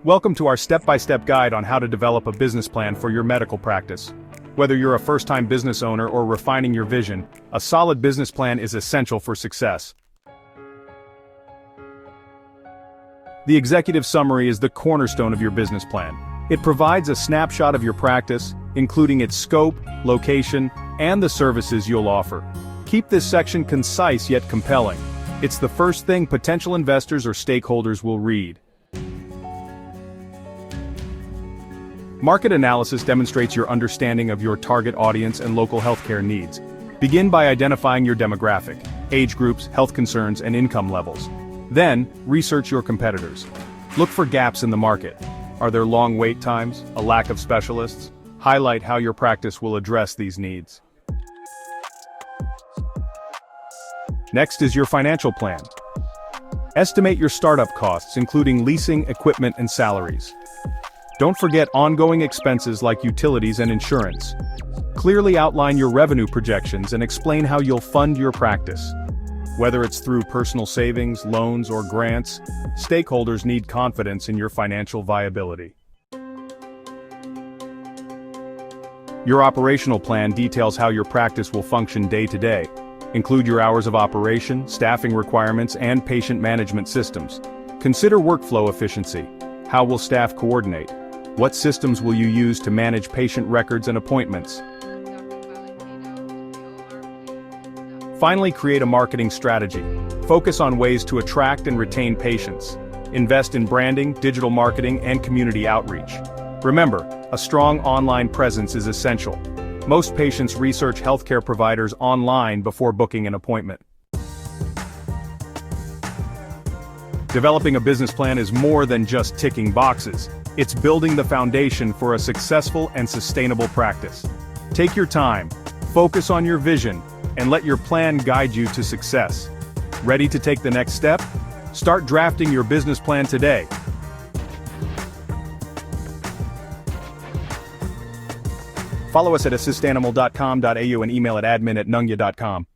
Welcome to our step-by-step guide on how to develop a business plan for your medical practice. Whether you're a first-time business owner or refining your vision, a solid business plan is essential for success. The executive summary is the cornerstone of your business plan. It provides a snapshot of your practice, including its scope, location, and the services you'll offer. Keep this section concise yet compelling. It's the first thing potential investors or stakeholders will read. Market analysis demonstrates your understanding of your target audience and local healthcare needs. Begin by identifying your demographic, age groups, health concerns, and income levels. Then, research your competitors. Look for gaps in the market. Are there long wait times, a lack of specialists? Highlight how your practice will address these needs. Next is your financial plan. Estimate your startup costs, including leasing, equipment, and salaries. Don't forget ongoing expenses like utilities and insurance. Clearly outline your revenue projections and explain how you'll fund your practice. Whether it's through personal savings, loans, or grants, stakeholders need confidence in your financial viability. Your operational plan details how your practice will function day to day. Include your hours of operation, staffing requirements, and patient management systems. Consider workflow efficiency. How will staff coordinate? What systems will you use to manage patient records and appointments? Finally, create a marketing strategy. Focus on ways to attract and retain patients. Invest in branding, digital marketing, and community outreach. Remember, a strong online presence is essential. Most patients research healthcare providers online before booking an appointment. Developing a business plan is more than just ticking boxes. It's building the foundation for a successful and sustainable practice. Take your time, focus on your vision, and let your plan guide you to success. Ready to take the next step? Start drafting your business plan today. Follow us at assistanimal.com.au and email at admin@nungya.com.